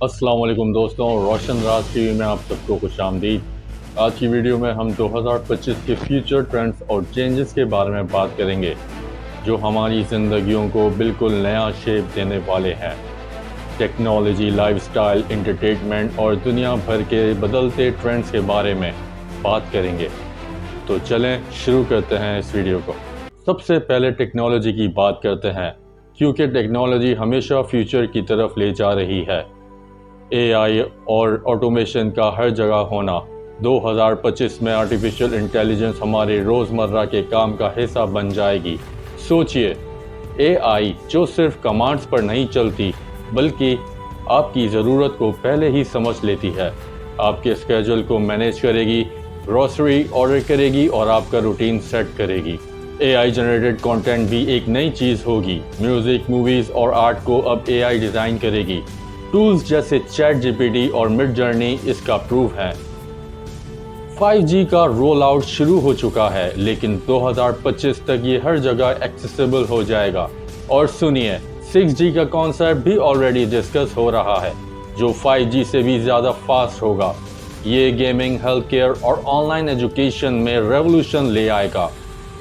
अस्सलाम वालेकुम दोस्तों, रोशन राज टीवी में आप सबको खुशामदीद। आज की वीडियो में हम 2025 के फ्यूचर ट्रेंड्स और चेंजेस के बारे में बात करेंगे जो हमारी ज़िंदगियों को बिल्कुल नया शेप देने वाले हैं। टेक्नोलॉजी, लाइफस्टाइल, एंटरटेनमेंट और दुनिया भर के बदलते ट्रेंड्स के बारे में बात करेंगे। तो चलें शुरू करते हैं इस वीडियो को। सबसे पहले टेक्नोलॉजी की बात करते हैं, क्योंकि टेक्नोलॉजी हमेशा फ्यूचर की तरफ ले जा रही है। एआई और ऑटोमेशन का हर जगह होना। 2025 में आर्टिफिशियल इंटेलिजेंस हमारे रोज़मर्रा के काम का हिस्सा बन जाएगी। सोचिए, एआई जो सिर्फ कमांड्स पर नहीं चलती बल्कि आपकी ज़रूरत को पहले ही समझ लेती है, आपके स्केड्यूल को मैनेज करेगी, ग्रोसरी ऑर्डर करेगी और आपका रूटीन सेट करेगी। एआई जनरेटेड कंटेंट भी एक नई चीज़ होगी। म्यूज़िक, मूवीज़ और आर्ट को अब एआई डिज़ाइन करेगी। टूल्स जैसे चैट जीपीटी और मिड जर्नी इसका प्रूफ है। 5G का रोल आउट शुरू हो चुका है, लेकिन 2025 तक ये हर जगह एक्सेसिबल हो जाएगा। और सुनिए, 6G का कॉन्सेप्ट भी ऑलरेडी डिस्कस हो रहा है, जो 5G से भी ज़्यादा फास्ट होगा। ये गेमिंग, हेल्थ केयर और ऑनलाइन एजुकेशन में रेवोल्यूशन ले आएगा।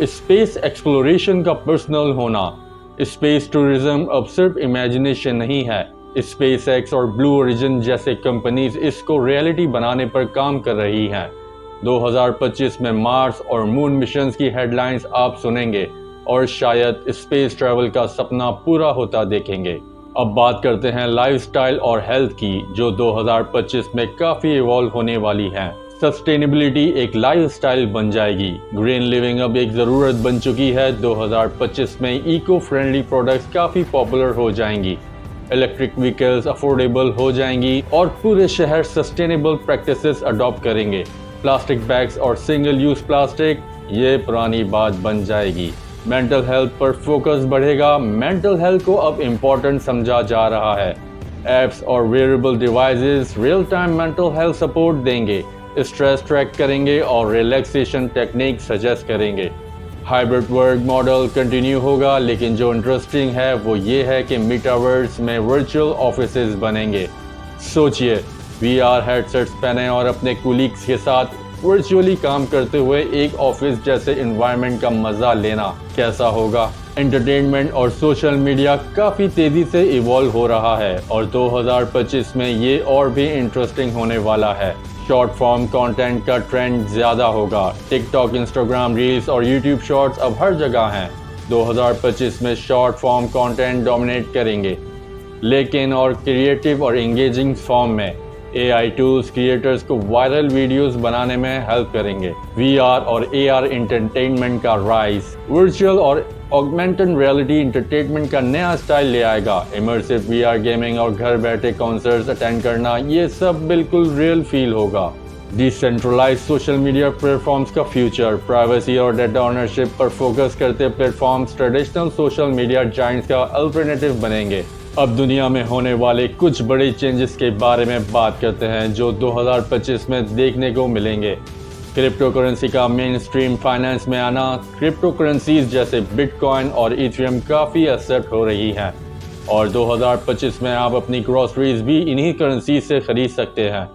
स्पेस एक्सप्लोरेशन का पर्सनल होना। स्पेस टूरिज्म अब सिर्फ इमेजिनेशन नहीं है। SpaceX और ब्लू ओरिजिन जैसे कंपनीज इसको रियलिटी बनाने पर काम कर रही हैं। 2025 में मार्स और मून मिशंस की हेडलाइंस आप सुनेंगे और शायद स्पेस ट्रैवल का सपना पूरा होता देखेंगे। अब बात करते हैं लाइफस्टाइल और हेल्थ की, जो 2025 में काफ़ी इवॉल्व होने वाली हैं। सस्टेनेबिलिटी एक लाइफस्टाइल बन जाएगी। ग्रीन लिविंग अब एक ज़रूरत बन चुकी है। 2025 में इको फ्रेंडली प्रोडक्ट्स काफ़ी पॉपुलर हो जाएंगी। इलेक्ट्रिक व्हीकल्स अफोर्डेबल हो जाएंगी और पूरे शहर सस्टेनेबल प्रैक्टिसेस अडॉप्ट करेंगे। प्लास्टिक बैग्स और सिंगल यूज प्लास्टिक ये पुरानी बात बन जाएगी। मेंटल हेल्थ पर फोकस बढ़ेगा। मेंटल हेल्थ को अब इम्पोर्टेंट समझा जा रहा है। एप्स और wearable devices real time mental health support देंगे, स्ट्रेस ट्रैक करेंगे और रिलैक्सेशन टेक्निक सजेस्ट करेंगे। हाइब्रिड वर्क मॉडल कंटिन्यू होगा, लेकिन जो इंटरेस्टिंग है वो ये है कि मेटावर्स में वर्चुअल ऑफिसेज बनेंगे। सोचिए, VR हेडसेट्स पहने और अपने कुलीग्स के साथ वर्चुअली काम करते हुए एक ऑफिस जैसे एनवायरनमेंट का मजा लेना कैसा होगा। एंटरटेनमेंट और सोशल मीडिया काफ़ी तेज़ी से इवॉल्व हो रहा है और 2025 में ये और भी इंटरेस्टिंग होने वाला है। शॉर्ट फॉर्म कंटेंट का ट्रेंड ज़्यादा होगा। टिकटॉक, इंस्टाग्राम रील्स और यूट्यूब शॉर्ट्स अब हर जगह हैं। 2025 में शॉर्ट फॉर्म कंटेंट डोमिनेट करेंगे, लेकिन और क्रिएटिव और एंगेजिंग फॉर्म में। AI टूल्स क्रिएटर्स को वायरल वीडियोस बनाने में हेल्प करेंगे। VR और AR एंटरटेनमेंट का राइज। वर्चुअल और ऑगमेंटेड रियलिटी एंटरटेनमेंट का नया स्टाइल ले आएगा। इमर्सिव VR गेमिंग और घर बैठे कॉन्सर्ट्स अटेंड करना, ये सब बिल्कुल रियल फील होगा। डिसेंट्रलाइज्ड सोशल मीडिया प्लेटफॉर्म्स का फ्यूचर। प्राइवेसी और डेटा ओनरशिप पर फोकस करते platforms traditional social media giants का अल्टरनेटिव बनेंगे। अब दुनिया में होने वाले कुछ बड़े चेंजेस के बारे में बात करते हैं जो 2025 में देखने को मिलेंगे। क्रिप्टो करेंसी का मेन स्ट्रीम फाइनेंस में आना। क्रिप्टो करेंसीज जैसे बिटकॉइन और इथेरियम काफ़ी एक्सेप्ट हो रही हैं और 2025 में आप अपनी ग्रोसरीज भी इन्हीं करेंसीज से खरीद सकते हैं।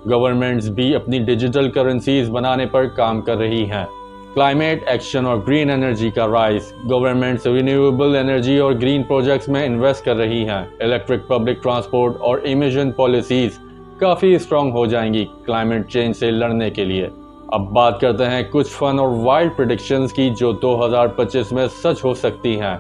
गवर्नमेंट्स भी अपनी डिजिटल करेंसीज बनाने पर काम कर रही हैं। क्लाइमेट एक्शन और ग्रीन एनर्जी का राइज। गवर्नमेंट्स रिन्यूएबल एनर्जी और ग्रीन प्रोजेक्ट्स में इन्वेस्ट कर रही हैं। इलेक्ट्रिक पब्लिक ट्रांसपोर्ट और इमिशन पॉलिसीज काफ़ी स्ट्रांग हो जाएंगी क्लाइमेट चेंज से लड़ने के लिए। अब बात करते हैं कुछ फन और वाइल्ड प्रेडिक्शंस की जो 2025 में सच हो सकती हैं।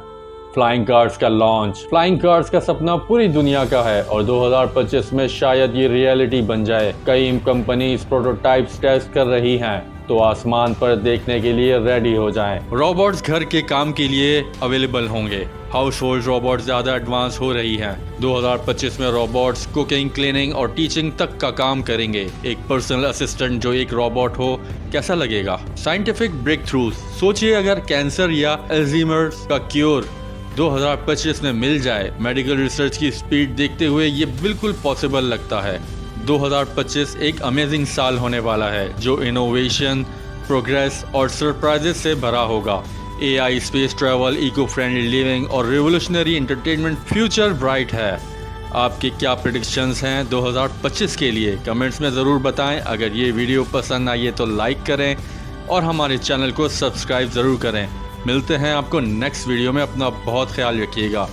फ्लाइंग कार्स का लॉन्च। फ्लाइंग कार्स का सपना पूरी दुनिया का है और 2025 में शायद ये रियलिटी बन जाए। कई कंपनीज प्रोटोटाइप्स टेस्ट कर रही हैं, तो आसमान पर देखने के लिए रेडी हो जाएं। रोबोट्स घर के काम के लिए अवेलेबल होंगे। हाउस होल्ड रोबोट ज़्यादा एडवांस हो रही हैं। 2025 में रोबोट्स कुकिंग, क्लीनिंग और टीचिंग तक का काम करेंगे। एक पर्सनल असिस्टेंट जो एक रोबोट हो, कैसा लगेगा। Scientific breakthroughs. सोचिए, अगर कैंसर या अल्जाइमर का क्योर 2025 में मिल जाए। मेडिकल रिसर्च की स्पीड देखते हुए ये बिल्कुल पॉसिबल लगता है। 2025 एक अमेजिंग साल होने वाला है जो इनोवेशन, प्रोग्रेस और सरप्राइजेस से भरा होगा। AI, space travel, eco friendly living और रिवोल्यूशनरी एंटरटेनमेंट फ्यूचर ब्राइट है। आपके क्या प्रेडिक्शंस हैं 2025 के लिए, कमेंट्स में ज़रूर बताएं। अगर ये वीडियो पसंद आई है तो लाइक करें और हमारे चैनल को सब्सक्राइब ज़रूर करें। मिलते हैं आपको नेक्स्ट वीडियो में। अपना बहुत ख्याल रखिएगा।